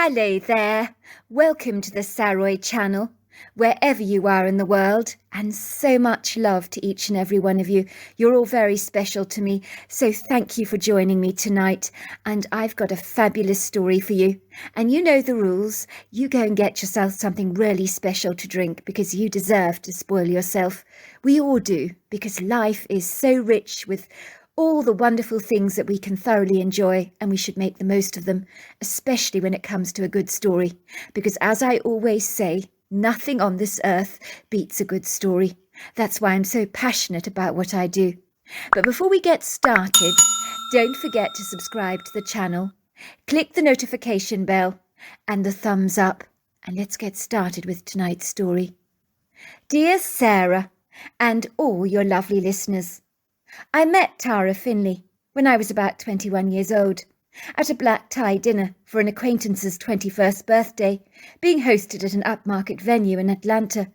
Hello there, welcome to the Saroy channel, wherever you are in the world, and so much love to each and every one of you. You're all very special to me, so thank you for joining me tonight, and I've got a fabulous story for you. And you know the rules, you go and get yourself something really special to drink because you deserve to spoil yourself. We all do, because life is so rich with all the wonderful things that we can thoroughly enjoy, and we should make the most of them, especially when it comes to a good story. Because as I always say, nothing on this earth beats a good story. That's why I'm so passionate about what I do. But before we get started, don't forget to subscribe to the channel, click the notification bell and the thumbs up, and let's get started with tonight's story. Dear Sarah, and all your lovely listeners, I met Tara Finley when I was about 21 years old at a black tie dinner for an acquaintance's 21st birthday, being hosted at an upmarket venue in Atlanta.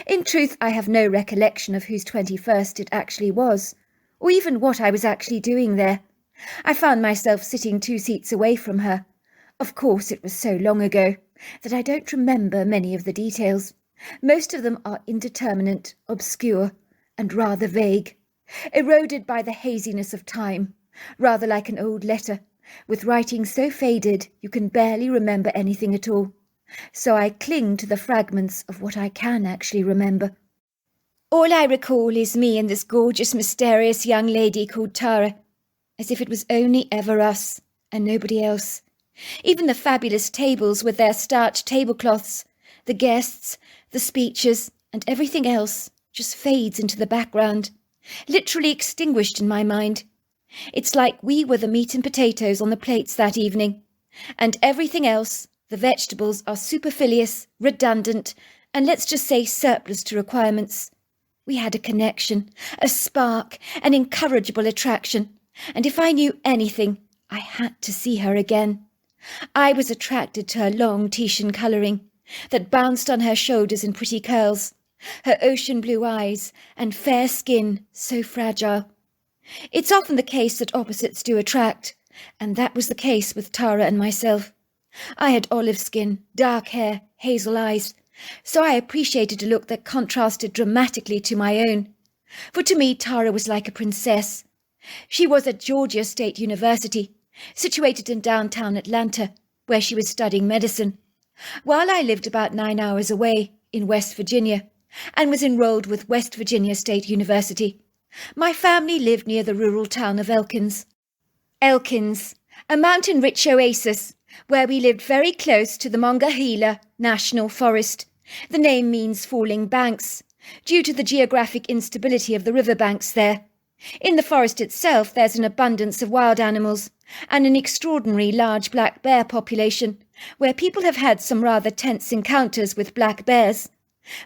In truth, I have no recollection of whose 21st it actually was, or even what I was actually doing there. I found myself sitting 2 seats away from her. Of course, it was so long ago that I don't remember many of the details. Most of them are indeterminate, obscure, and rather vague, eroded by the haziness of time, rather like an old letter, with writing so faded you can barely remember anything at all. So I cling to the fragments of what I can actually remember. All I recall is me and this gorgeous, mysterious young lady called Tara, as if it was only ever us and nobody else. Even the fabulous tables with their starched tablecloths, the guests, the speeches, and everything else just fades into the background, literally extinguished in my mind. It's like we were the meat and potatoes on the plates that evening, and everything else, the vegetables, are superfluous, redundant, and let's just say surplus to requirements. We had a connection, a spark, an incorrigible attraction, and if I knew anything, I had to see her again. I was attracted to her long Titian colouring that bounced on her shoulders in pretty curls, her ocean blue eyes and fair skin so fragile. It's often the case that opposites do attract, and that was the case with Tara and myself. I had olive skin, dark hair, hazel eyes, so I appreciated a look that contrasted dramatically to my own. For to me, Tara was like a princess. She was at Georgia State University, situated in downtown Atlanta, where she was studying medicine, while I lived about 9 hours away in West Virginia, and was enrolled with West Virginia State University. My family lived near the rural town of Elkins. Elkins, a mountain-rich oasis, where we lived very close to the Monongahela National Forest. The name means falling banks, due to the geographic instability of the riverbanks there. In the forest itself there's an abundance of wild animals, and an extraordinary large black bear population, where people have had some rather tense encounters with black bears.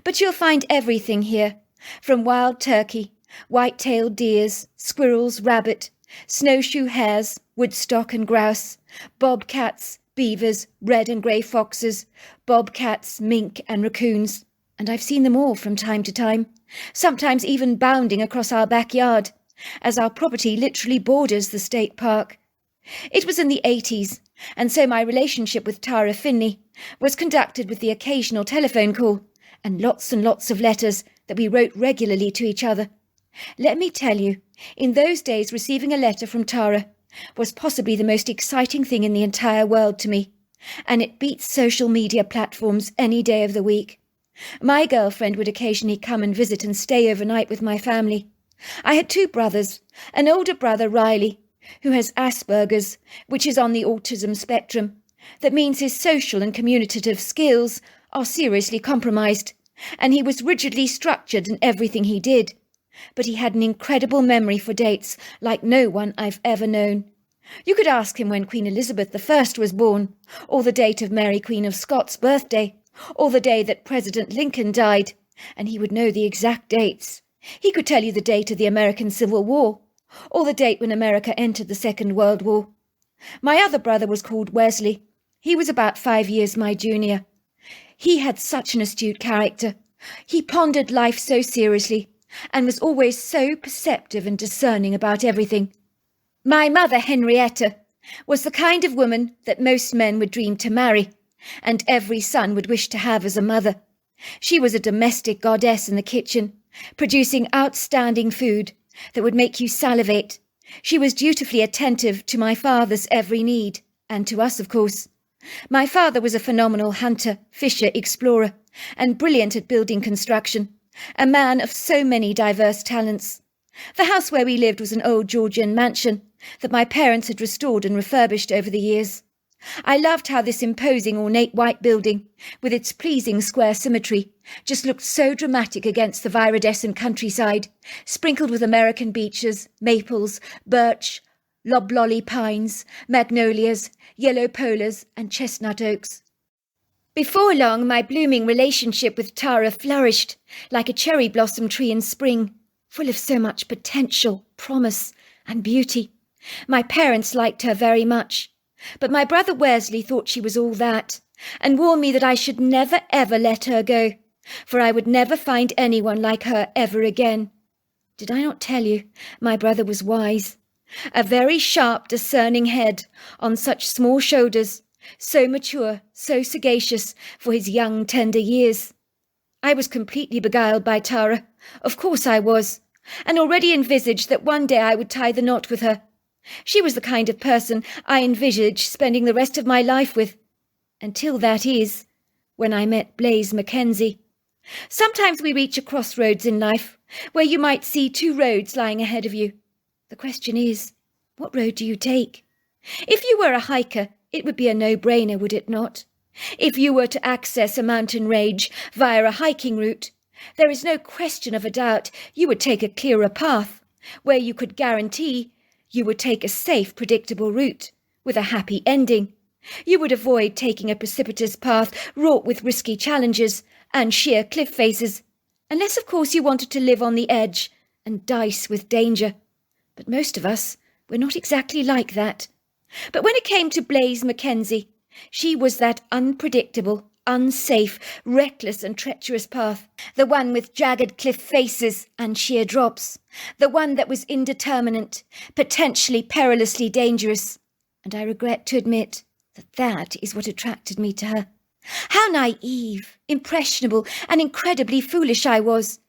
But you'll find everything here, from wild turkey, white-tailed deers, squirrels, rabbit, snowshoe hares, woodstock and grouse, bobcats, beavers, red and grey foxes, bobcats, mink and raccoons, and I've seen them all from time to time, sometimes even bounding across our backyard, as our property literally borders the state park. It was in the 80s, and so my relationship with Tara Finley was conducted with the occasional telephone call, and lots of letters that we wrote regularly to each other. Let me tell you, in those days receiving a letter from Tara was possibly the most exciting thing in the entire world to me, and it beats social media platforms any day of the week. My girlfriend would occasionally come and visit and stay overnight with my family. I had 2 brothers, an older brother, Riley, who has Asperger's, which is on the autism spectrum. That means his social and communicative skills are seriously compromised, and he was rigidly structured in everything he did. But he had an incredible memory for dates like no one I've ever known. You could ask him when Queen Elizabeth I was born, or the date of Mary Queen of Scots' birthday, or the day that President Lincoln died, and he would know the exact dates. He could tell you the date of the American Civil War, or the date when America entered the Second World War. My other brother was called Wesley. He was about 5 years my junior. He had such an astute character. He pondered life so seriously, and was always so perceptive and discerning about everything. My mother, Henrietta, was the kind of woman that most men would dream to marry, and every son would wish to have as a mother. She was a domestic goddess in the kitchen, producing outstanding food that would make you salivate. She was dutifully attentive to my father's every need, and to us, of course. My father was a phenomenal hunter, fisher, explorer, and brilliant at building construction, a man of so many diverse talents. The house where we lived was an old Georgian mansion that my parents had restored and refurbished over the years. I loved how this imposing ornate white building, with its pleasing square symmetry, just looked so dramatic against the viridescent countryside, sprinkled with American beeches, maples, birch, loblolly pines, magnolias, yellow polars, and chestnut oaks. Before long, my blooming relationship with Tara flourished like a cherry blossom tree in spring, full of so much potential, promise, and beauty. My parents liked her very much, but my brother Wesley thought she was all that, and warned me that I should never ever let her go, for I would never find anyone like her ever again. Did I not tell you my brother was wise? A very sharp, discerning head on such small shoulders, so mature, so sagacious for his young, tender years. I was completely beguiled by Tara, of course I was, and already envisaged that one day I would tie the knot with her. She was the kind of person I envisaged spending the rest of my life with, until that is, when I met Blaze Mackenzie. Sometimes we reach a crossroads in life, where you might see two roads lying ahead of you. The question is, what road do you take? If you were a hiker, it would be a no-brainer, would it not? If you were to access a mountain range via a hiking route, there is no question of a doubt you would take a clearer path, where you could guarantee you would take a safe, predictable route, with a happy ending. You would avoid taking a precipitous path wrought with risky challenges and sheer cliff faces, unless of course you wanted to live on the edge and dice with danger. But most of us were not exactly like that. But when it came to Blaze Mackenzie, she was that unpredictable, unsafe, reckless and treacherous path, the one with jagged cliff faces and sheer drops, the one that was indeterminate, potentially perilously dangerous. And I regret to admit that that is what attracted me to her. How naive, impressionable, and incredibly foolish I was.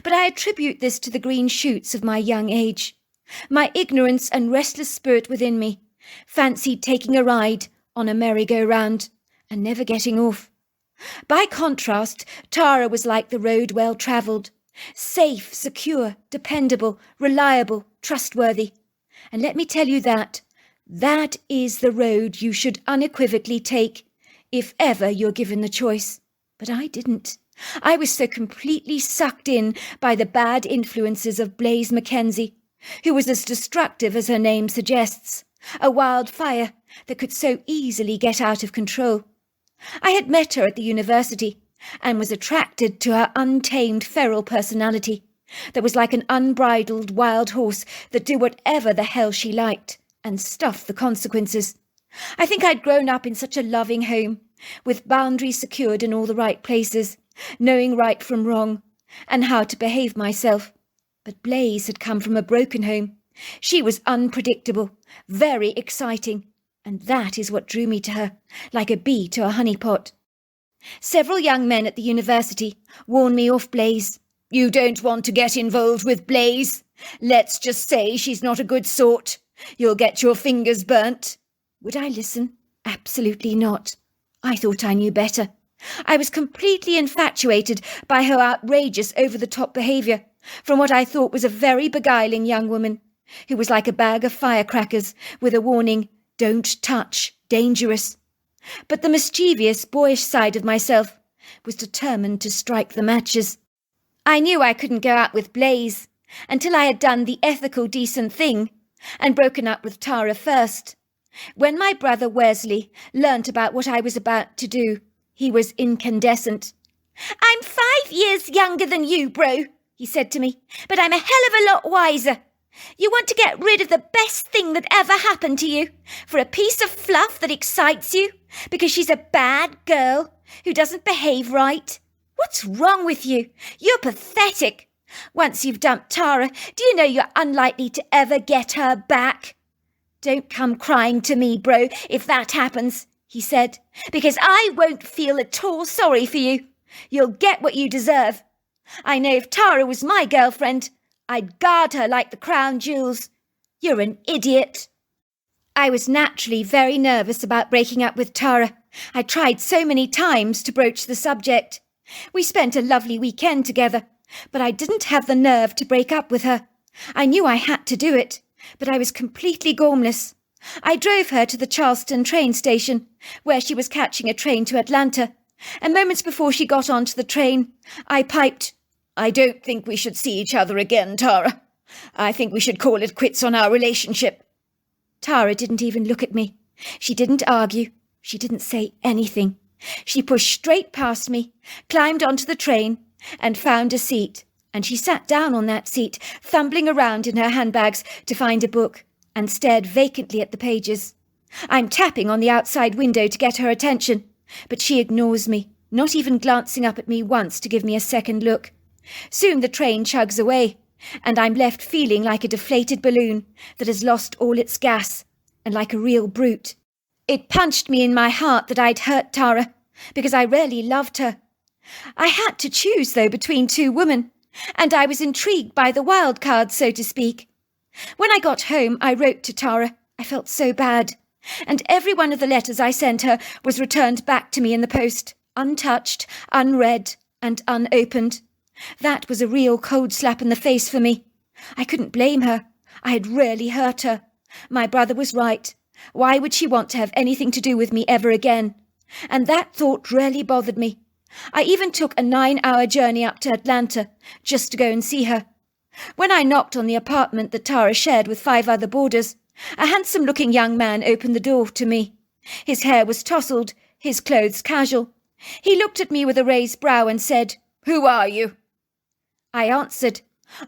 But I attribute this to the green shoots of my young age. My ignorance and restless spirit within me fancied taking a ride on a merry-go-round and never getting off. By contrast, Tara was like the road well-travelled, safe, secure, dependable, reliable, trustworthy. And let me tell you that is the road you should unequivocally take, if ever you're given the choice. But I didn't. I was so completely sucked in by the bad influences of Blaze Mackenzie, who was as destructive as her name suggests, a wildfire that could so easily get out of control. I had met her at the university and was attracted to her untamed feral personality that was like an unbridled wild horse that did whatever the hell she liked and stuffed the consequences. I think I'd grown up in such a loving home, with boundaries secured in all the right places, knowing right from wrong, and how to behave myself. But Blaze had come from a broken home. She was unpredictable, very exciting, and that is what drew me to her, like a bee to a honeypot. Several young men at the university warned me off Blaze. "You don't want to get involved with Blaze. Let's just say she's not a good sort. You'll get your fingers burnt." Would I listen? Absolutely not. I thought I knew better. I was completely infatuated by her outrageous, over-the-top behaviour from what I thought was a very beguiling young woman, who was like a bag of firecrackers with a warning, "Don't touch, dangerous." But the mischievous, boyish side of myself was determined to strike the matches. I knew I couldn't go out with Blaze until I had done the ethical, decent thing and broken up with Tara first. When my brother Wesley learnt about what I was about to do, he was incandescent. "I'm 5 years younger than you, bro," he said to me, "but I'm a hell of a lot wiser. You want to get rid of the best thing that ever happened to you for a piece of fluff that excites you because she's a bad girl who doesn't behave right? What's wrong with you? You're pathetic. Once you've dumped Tara, do you know you're unlikely to ever get her back? Don't come crying to me, bro, if that happens. he said, because I won't feel at all sorry for you. You'll get what you deserve. I know if Tara was my girlfriend, I'd guard her like the crown jewels. You're an idiot. I was naturally very nervous about breaking up with Tara. I tried so many times to broach the subject. We spent a lovely weekend together, but I didn't have the nerve to break up with her. I knew I had to do it, but I was completely gormless. I drove her to the Charleston train station, where she was catching a train to Atlanta, and moments before she got onto the train, I piped, "I don't think we should see each other again, Tara. I think we should call it quits on our relationship." Tara didn't even look at me. She didn't argue. She didn't say anything. She pushed straight past me, climbed onto the train, and found a seat. And she sat down on that seat, fumbling around in her handbags to find a book, and stared vacantly at the pages. I'm tapping on the outside window to get her attention, but she ignores me, not even glancing up at me once to give me a second look. Soon the train chugs away, and I'm left feeling like a deflated balloon that has lost all its gas, and like a real brute. It punched me in my heart that I'd hurt Tara, because I really loved her. I had to choose, though, between two women, and I was intrigued by the wild card, so to speak. When I got home, I wrote to Tara. I felt so bad, and every one of the letters I sent her was returned back to me in the post, untouched, unread, and unopened. That was a real cold slap in the face for me. I couldn't blame her. I had really hurt her. My brother was right. Why would she want to have anything to do with me ever again? And that thought really bothered me. I even took a 9-hour journey up to Atlanta just to go and see her. When I knocked on the apartment that Tara shared with 5 other boarders, a handsome-looking young man opened the door to me. His hair was tousled, his clothes casual. He looked at me with a raised brow and said, "Who are you?" I answered,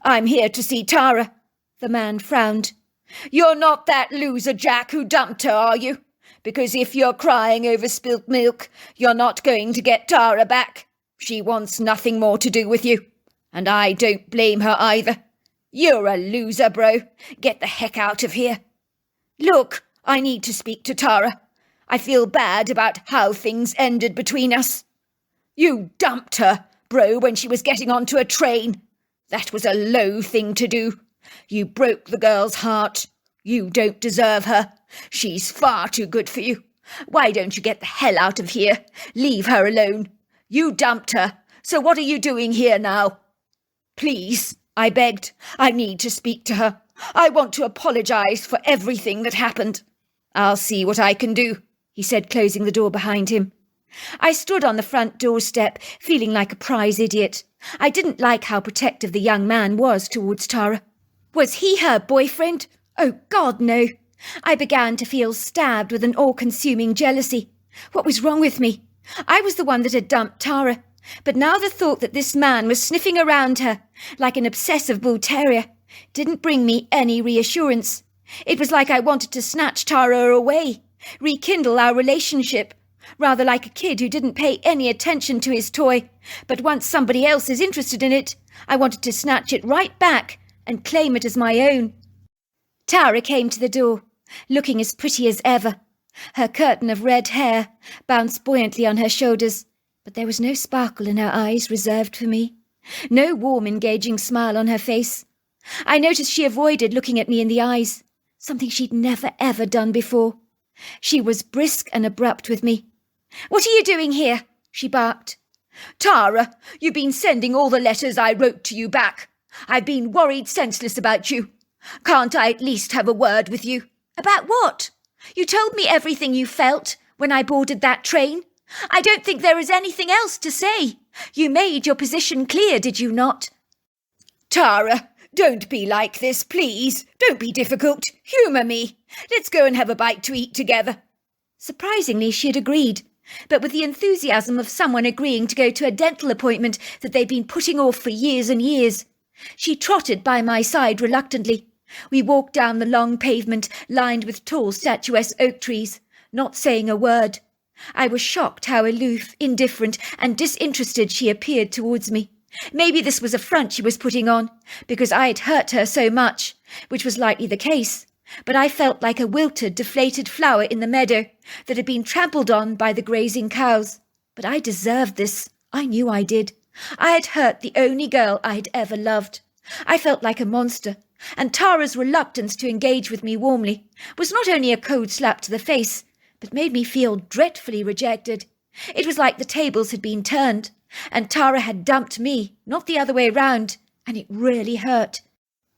"I'm here to see Tara." The man frowned. "You're not that loser Jack who dumped her, are you? Because if you're crying over spilt milk, you're not going to get Tara back. She wants nothing more to do with you. And I don't blame her either. You're a loser, bro. Get the heck out of here." "Look, I need to speak to Tara. I feel bad about how things ended between us." "You dumped her, bro, when she was getting onto a train. That was a low thing to do. You broke the girl's heart. You don't deserve her. She's far too good for you. Why don't you get the hell out of here? Leave her alone. You dumped her, so what are you doing here now?" "Please," I begged. "I need to speak to her. I want to apologize for everything that happened." "I'll see what I can do," he said, closing the door behind him. I stood on the front doorstep, feeling like a prize idiot. I didn't like how protective the young man was towards Tara. Was he her boyfriend? Oh, God, no. I began to feel stabbed with an all-consuming jealousy. What was wrong with me? I was the one that had dumped Tara, but now the thought that this man was sniffing around her like an obsessive bull terrier didn't bring me any reassurance. It was like I wanted to snatch Tara away, rekindle our relationship, rather like a kid who didn't pay any attention to his toy, but once somebody else is interested in it, I wanted to snatch it right back and claim it as my own. Tara came to the door, looking as pretty as ever. Her curtain of red hair bounced buoyantly on her shoulders, but there was no sparkle in her eyes reserved for me, no warm, engaging smile on her face. I noticed she avoided looking at me in the eyes, something she'd never ever done before. She was brisk and abrupt with me. "What are you doing here?" she barked. "Tara, you've been sending all the letters I wrote to you back. I've been worried senseless about you. Can't I at least have a word with you?" "About what? You told me everything you felt when I boarded that train. I don't think there is anything else to say. You made your position clear, did you not?" "Tara, don't be like this, please. Don't be difficult. Humour me. Let's go and have a bite to eat together." Surprisingly, she had agreed, but with the enthusiasm of someone agreeing to go to a dental appointment that they'd been putting off for years and years. She trotted by my side reluctantly. We walked down the long pavement lined with tall, statuesque oak trees, not saying a word. I was shocked how aloof, indifferent, and disinterested she appeared towards me. Maybe this was a front she was putting on, because I had hurt her so much, which was likely the case, but I felt like a wilted, deflated flower in the meadow that had been trampled on by the grazing cows. But I deserved this. I knew I did. I had hurt the only girl I had ever loved. I felt like a monster, and Tara's reluctance to engage with me warmly was not only a cold slap to the face, but made me feel dreadfully rejected. It was like the tables had been turned, and Tara had dumped me, not the other way round, and it really hurt.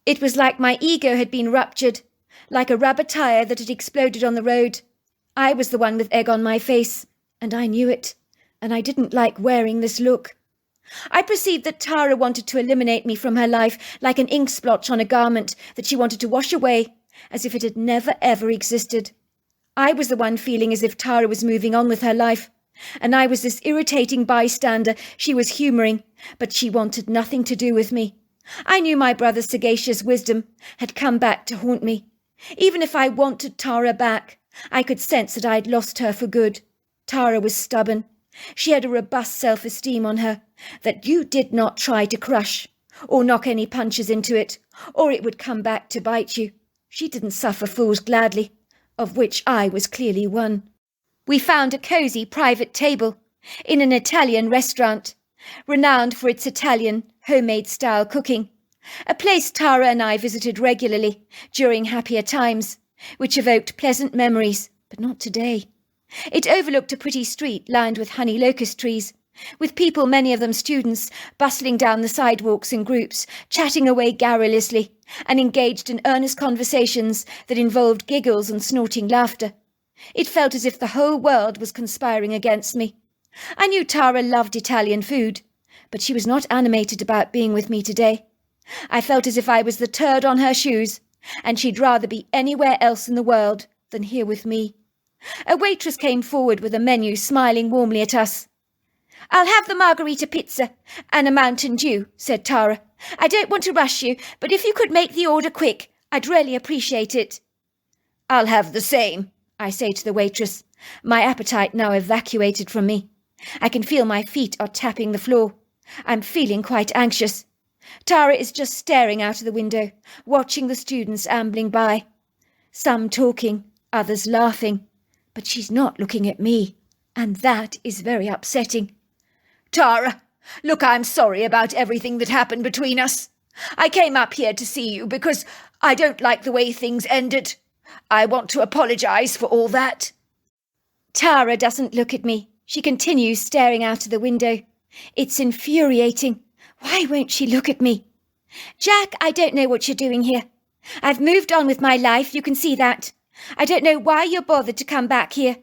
It was like my ego had been ruptured, like a rubber tire that had exploded on the road. I was the one with egg on my face, and I knew it, and I didn't like wearing this look. I perceived that Tara wanted to eliminate me from her life like an ink splotch on a garment that she wanted to wash away, as if it had never ever existed. I was the one feeling as if Tara was moving on with her life, and I was this irritating bystander she was humouring, but she wanted nothing to do with me. I knew my brother's sagacious wisdom had come back to haunt me. Even if I wanted Tara back, I could sense that I had lost her for good. Tara was stubborn. She had a robust self-esteem on her that you did not try to crush, or knock any punches into it, or it would come back to bite you. She didn't suffer fools gladly, of which I was clearly one. We found a cosy private table in an Italian restaurant, renowned for its Italian homemade-style cooking, a place Tara and I visited regularly during happier times, which evoked pleasant memories, but not today. It overlooked a pretty street lined with honey locust trees, with people, many of them students, bustling down the sidewalks in groups, chatting away garrulously, and engaged in earnest conversations that involved giggles and snorting laughter. It felt as if the whole world was conspiring against me. I knew Tara loved Italian food, but she was not animated about being with me today. I felt as if I was the turd on her shoes, and she'd rather be anywhere else in the world than here with me. A waitress came forward with a menu, smiling warmly at us. "I'll have the margarita pizza and a Mountain Dew," said Tara. "I don't want to rush you, but if you could make the order quick, I'd really appreciate it." "I'll have the same," I say to the waitress, my appetite now evacuated from me. I can feel my feet are tapping the floor. I'm feeling quite anxious. Tara is just staring out of the window, watching the students ambling by. Some talking, others laughing, but she's not looking at me, and that is very upsetting. "Tara, look, I'm sorry about everything that happened between us. I came up here to see you because I don't like the way things ended. I want to apologise for all that." Tara doesn't look at me. She continues staring out of the window. It's infuriating. Why won't she look at me? "Jack, I don't know what you're doing here. I've moved on with my life, you can see that. I don't know why you're bothered to come back here.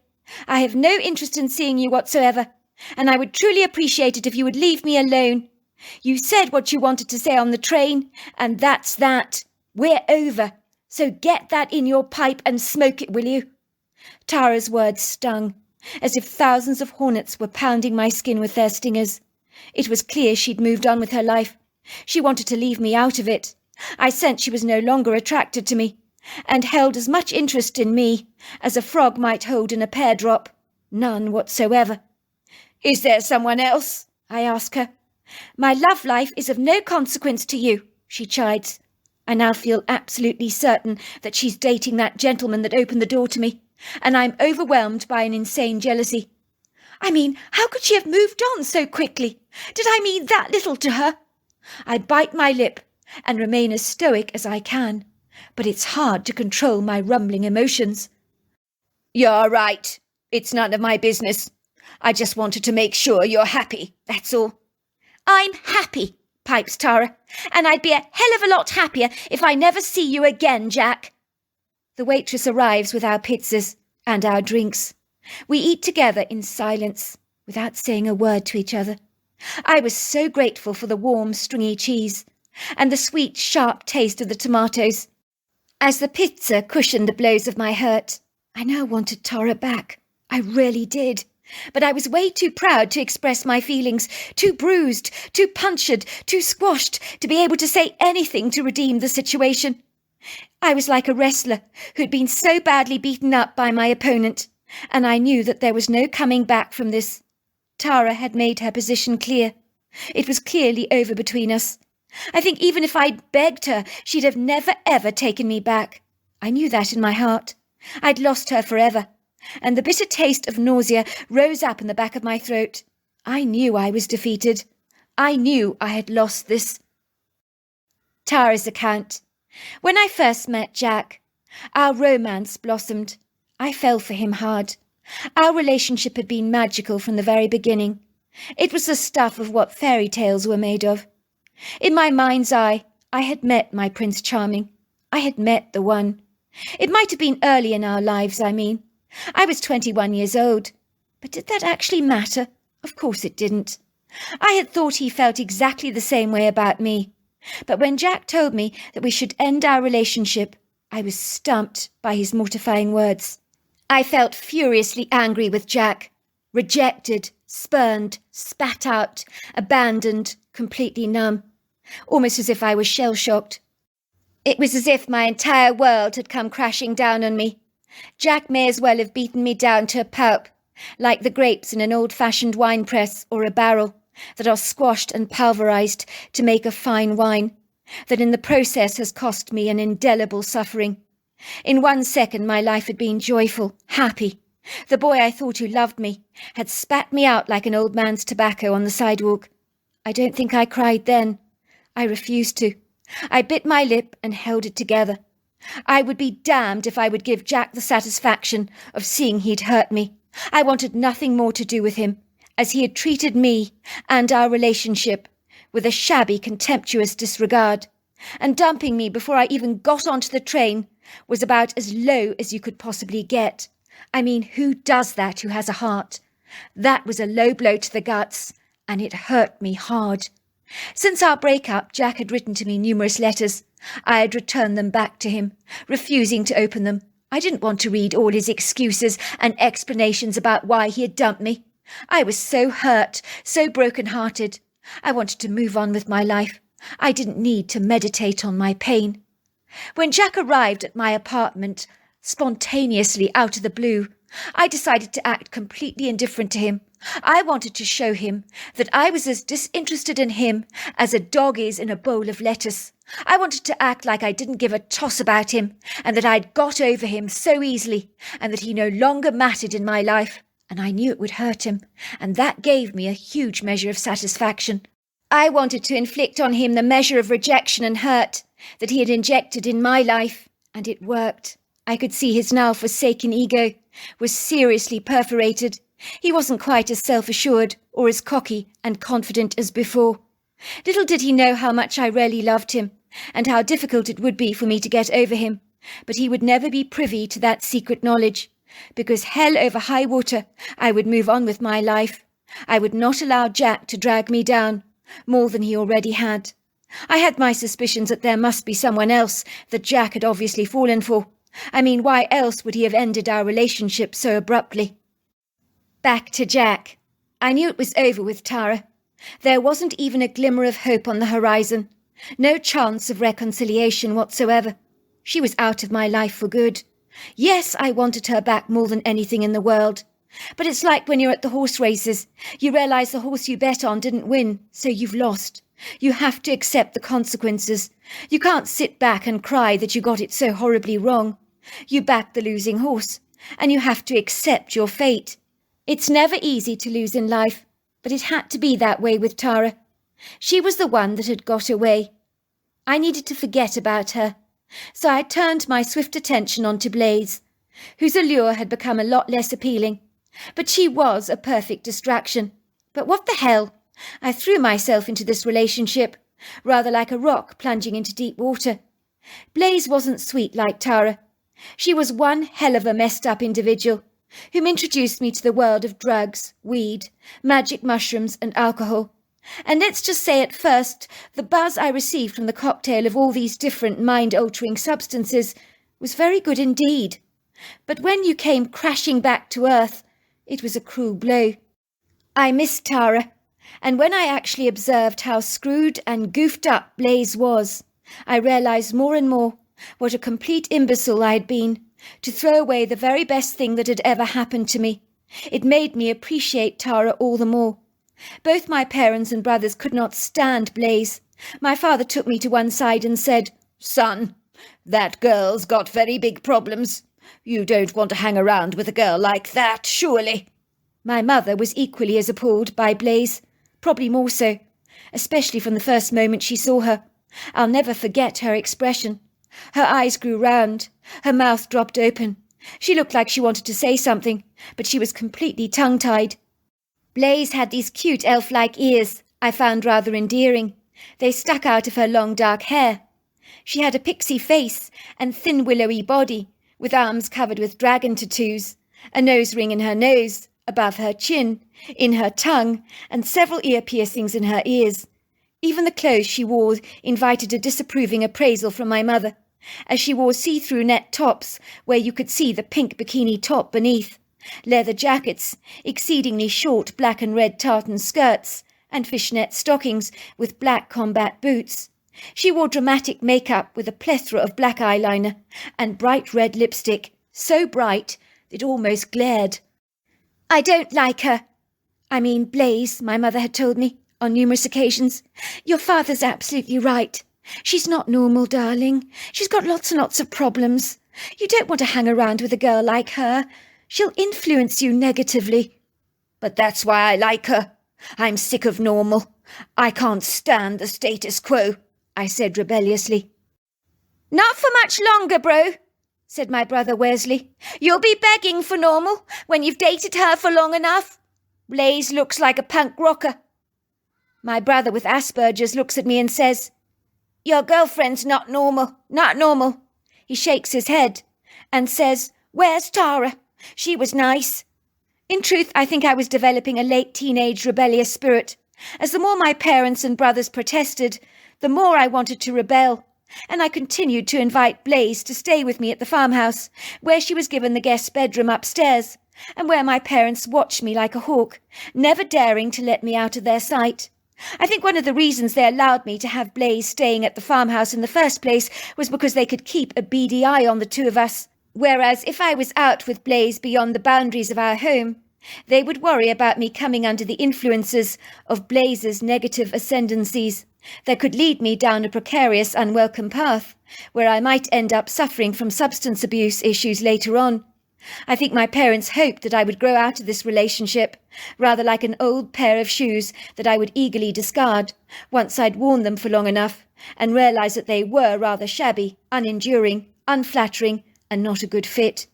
I have no interest in seeing you whatsoever, and I would truly appreciate it if you would leave me alone. You said what you wanted to say on the train, and that's that. We're over, so get that in your pipe and smoke it, will you?" Tara's words stung, as if thousands of hornets were pounding my skin with their stingers. It was clear she'd moved on with her life. She wanted to leave me out of it. I sensed she was no longer attracted to me, and held as much interest in me as a frog might hold in a pear drop. None whatsoever. "Is there someone else?" I ask her. "My love life is of no consequence to you," she chides. I now feel absolutely certain that she's dating that gentleman that opened the door to me, and I'm overwhelmed by an insane jealousy. I mean, how could she have moved on so quickly? Did I mean that little to her? I bite my lip and remain as stoic as I can, but it's hard to control my rumbling emotions. "You're right. It's none of my business. I just wanted to make sure you're happy, that's all." "I'm happy," pipes Tara, "and I'd be a hell of a lot happier if I never see you again, Jack." The waitress arrives with our pizzas and our drinks. We eat together in silence, without saying a word to each other. I was so grateful for the warm, stringy cheese, and the sweet, sharp taste of the tomatoes. As the pizza cushioned the blows of my hurt, I now wanted Tara back. I really did. But I was way too proud to express my feelings, too bruised, too punctured, too squashed to be able to say anything to redeem the situation. I was like a wrestler who'd been so badly beaten up by my opponent, and I knew that there was no coming back from this. Tara had made her position clear. It was clearly over between us. I think even if I'd begged her, she'd have never ever taken me back. I knew that in my heart. I'd lost her forever, and the bitter taste of nausea rose up in the back of my throat. I knew I was defeated. I knew I had lost this. Tara's account. When I first met Jack, our romance blossomed. I fell for him hard. Our relationship had been magical from the very beginning. It was the stuff of what fairy tales were made of. In my mind's eye, I had met my Prince Charming. I had met the one. It might have been early in our lives, I mean. I was 21 years old. But did that actually matter? Of course it didn't. I had thought he felt exactly the same way about me. But when Jack told me that we should end our relationship, I was stumped by his mortifying words. I felt furiously angry with Jack. Rejected, spurned, spat out, abandoned, completely numb. Almost as if I was shell-shocked. It was as if my entire world had come crashing down on me. Jack may as well have beaten me down to a pulp, like the grapes in an old-fashioned wine press or a barrel, that are squashed and pulverized to make a fine wine, that in the process has cost me an indelible suffering. In 1 second my life had been joyful, happy. The boy I thought who loved me had spat me out like an old man's tobacco on the sidewalk. I don't think I cried then. I refused to. I bit my lip and held it together. I would be damned if I would give Jack the satisfaction of seeing he'd hurt me. I wanted nothing more to do with him, as he had treated me and our relationship with a shabby, contemptuous disregard. And dumping me before I even got onto the train was about as low as you could possibly get. I mean, who does that who has a heart? That was a low blow to the guts, and it hurt me hard. Since our breakup, Jack had written to me numerous letters. I had returned them back to him, refusing to open them. I didn't want to read all his excuses and explanations about why he had dumped me. I was so hurt, so broken-hearted. I wanted to move on with my life. I didn't need to meditate on my pain. When Jack arrived at my apartment, spontaneously out of the blue, I decided to act completely indifferent to him. I wanted to show him that I was as disinterested in him as a dog is in a bowl of lettuce. I wanted to act like I didn't give a toss about him, and that I'd got over him so easily, and that he no longer mattered in my life. And I knew it would hurt him, and that gave me a huge measure of satisfaction. I wanted to inflict on him the measure of rejection and hurt that he had injected in my life, and it worked. I could see his now forsaken ego was seriously perforated. He wasn't quite as self-assured or as cocky and confident as before. Little did he know how much I really loved him, and how difficult it would be for me to get over him, but he would never be privy to that secret knowledge, because hell over high water I would move on with my life. I would not allow Jack to drag me down, more than he already had. I had my suspicions that there must be someone else that Jack had obviously fallen for. I mean, why else would he have ended our relationship so abruptly? Back to Jack. I knew it was over with Tara. There wasn't even a glimmer of hope on the horizon. No chance of reconciliation whatsoever. She was out of my life for good. Yes, I wanted her back more than anything in the world. But it's like when you're at the horse races. You realise the horse you bet on didn't win, so you've lost. You have to accept the consequences. You can't sit back and cry that you got it so horribly wrong. You back the losing horse, and you have to accept your fate. It's never easy to lose in life, but it had to be that way with Tara. She was the one that had got away. I needed to forget about her, so I turned my swift attention onto Blaze, whose allure had become a lot less appealing. But she was a perfect distraction. But what the hell? I threw myself into this relationship, rather like a rock plunging into deep water. Blaze wasn't sweet like Tara. She was one hell of a messed-up individual, whom introduced me to the world of drugs, weed, magic mushrooms and alcohol. And let's just say at first, the buzz I received from the cocktail of all these different mind-altering substances was very good indeed. But when you came crashing back to earth, it was a cruel blow. I missed Tara, and when I actually observed how screwed and goofed up Blaze was, I realised more and more what a complete imbecile I had been, to throw away the very best thing that had ever happened to me. It made me appreciate Tara all the more. Both my parents and brothers could not stand Blaze. My father took me to one side and said, "Son, That girl's got very big problems. You don't want to hang around with a girl like that, surely." My mother was equally as appalled by Blaze, probably more so, especially from the first moment she saw her. I'll never forget her expression. Her eyes grew round, her mouth dropped open. She looked like she wanted to say something, but she was completely tongue-tied. Blaze had these cute elf-like ears I found rather endearing. They stuck out of her long dark hair. She had a pixie face and thin willowy body, with arms covered with dragon tattoos, a nose ring in her nose, above her chin, in her tongue, and several ear piercings in her ears. Even the clothes she wore invited a disapproving appraisal from my mother, as she wore see-through net tops where you could see the pink bikini top beneath, leather jackets, exceedingly short black and red tartan skirts, and fishnet stockings with black combat boots. She wore dramatic makeup with a plethora of black eyeliner and bright red lipstick, so bright it almost glared. "I don't like her. I mean Blaze," my mother had told me on numerous occasions. "Your father's absolutely right. She's not normal, darling. She's got lots and lots of problems. You don't want to hang around with a girl like her. She'll influence you negatively." "But that's why I like her. I'm sick of normal. I can't stand the status quo," I said rebelliously. "Not for much longer, bro," said my brother Wesley. "You'll be begging for normal when you've dated her for long enough. Blaze looks like a punk rocker." My brother with Asperger's looks at me and says, "Your girlfriend's not normal, not normal." He shakes his head and says, "Where's Tara? She was nice." In truth, I think I was developing a late teenage rebellious spirit, as the more my parents and brothers protested, the more I wanted to rebel, and I continued to invite Blaze to stay with me at the farmhouse, where she was given the guest bedroom upstairs, and where my parents watched me like a hawk, never daring to let me out of their sight. I think one of the reasons they allowed me to have Blaze staying at the farmhouse in the first place was because they could keep a beady eye on the two of us, whereas if I was out with Blaze beyond the boundaries of our home, they would worry about me coming under the influences of Blaze's negative ascendancies that could lead me down a precarious, unwelcome path, where I might end up suffering from substance abuse issues later on. I think my parents hoped that I would grow out of this relationship, rather like an old pair of shoes that I would eagerly discard, once I'd worn them for long enough, and realise that they were rather shabby, unenduring, unflattering, and not a good fit.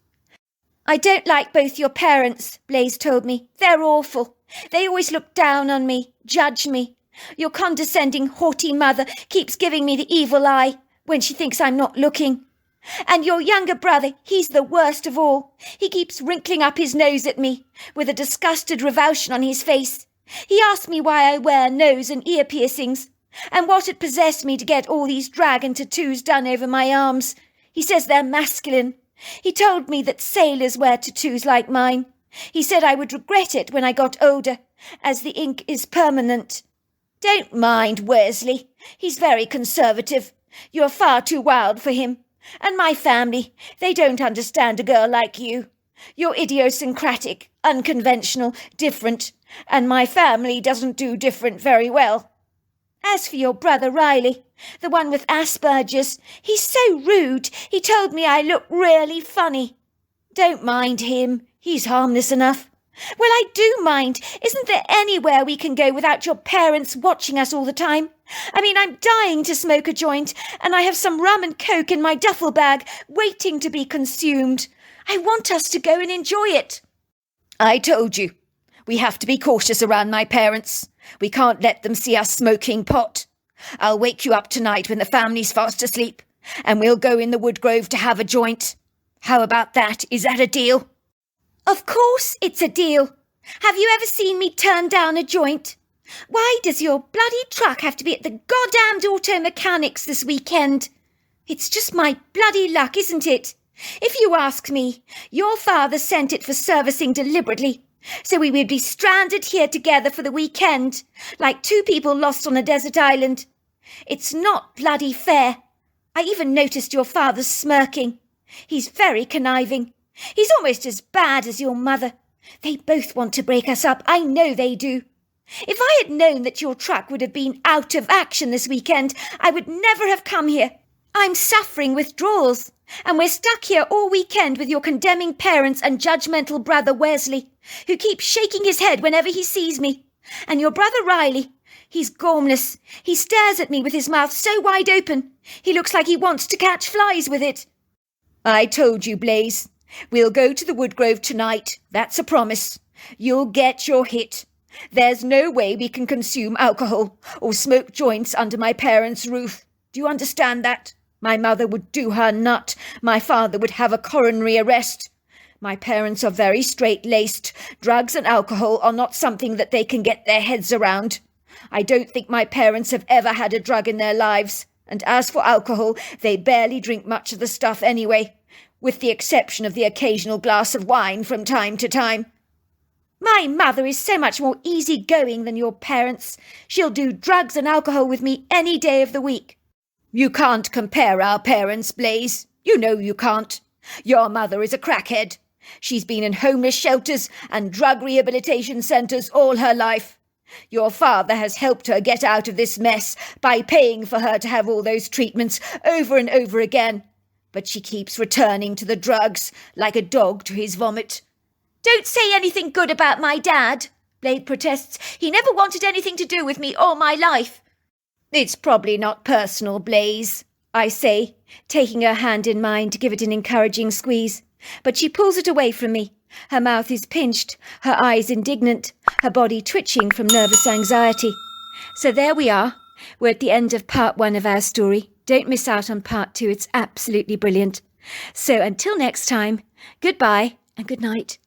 "I don't like both your parents," Blaze told me. "They're awful. They always look down on me, judge me. Your condescending, haughty mother keeps giving me the evil eye when she thinks I'm not looking. And your younger brother, he's the worst of all. He keeps wrinkling up his nose at me, with a disgusted revulsion on his face. He asks me why I wear nose and ear piercings, and what had possessed me to get all these dragon tattoos done over my arms. He says they're masculine. He told me that sailors wear tattoos like mine. He said I would regret it when I got older, as the ink is permanent." "Don't mind Wesley. He's very conservative. You're far too wild for him. And my family, they don't understand a girl like you. You're idiosyncratic, unconventional, different, and my family doesn't do different very well. As for your brother Riley, the one with Asperger's, he's so rude. He told me I look really funny." "Don't mind him. He's harmless enough." "Well, I do mind. Isn't there anywhere we can go without your parents watching us all the time? I mean, I'm dying to smoke a joint, and I have some rum and coke in my duffel bag, waiting to be consumed. I want us to go and enjoy it." "I told you. We have to be cautious around my parents. We can't let them see us smoking pot. I'll wake you up tonight when the family's fast asleep, and we'll go in the woodgrove to have a joint. How about that? Is that a deal?" "Of course it's a deal. Have you ever seen me turn down a joint? Why does your bloody truck have to be at the goddamned auto mechanics this weekend? It's just my bloody luck, isn't it? If you ask me, your father sent it for servicing deliberately, so we would be stranded here together for the weekend, like two people lost on a desert island. It's not bloody fair. I even noticed your father smirking. He's very conniving. He's almost as bad as your mother. They both want to break us up. I know they do. If I had known that your truck would have been out of action this weekend, I would never have come here. I'm suffering withdrawals, and we're stuck here all weekend with your condemning parents and judgmental brother Wesley, who keeps shaking his head whenever he sees me. And your brother Riley, he's gormless. He stares at me with his mouth so wide open. He looks like he wants to catch flies with it. I told you, Blaze. We'll go to the Woodgrove tonight. That's a promise. You'll get your hit. There's no way we can consume alcohol or smoke joints under my parents' roof. Do you understand that? My mother would do her nut. My father would have a coronary arrest. My parents are very straight-laced. Drugs and alcohol are not something that they can get their heads around. I don't think my parents have ever had a drug in their lives. And as for alcohol, they barely drink much of the stuff anyway, with the exception of the occasional glass of wine from time to time. My mother is so much more easygoing than your parents. She'll do drugs and alcohol with me any day of the week. You can't compare our parents, Blaze. You know you can't. Your mother is a crackhead. She's been in homeless shelters and drug rehabilitation centres all her life. Your father has helped her get out of this mess by paying for her to have all those treatments over and over again. But she keeps returning to the drugs like a dog to his vomit. Don't say anything good about my dad, Blade protests. He never wanted anything to do with me all my life. It's probably not personal, Blaze, I say, taking her hand in mine to give it an encouraging squeeze. But she pulls it away from me. Her mouth is pinched, her eyes indignant, her body twitching from nervous anxiety. So there we are. We're at the end of part 1 of our story. Don't miss out on part 2. It's absolutely brilliant. So until next time, goodbye and good night.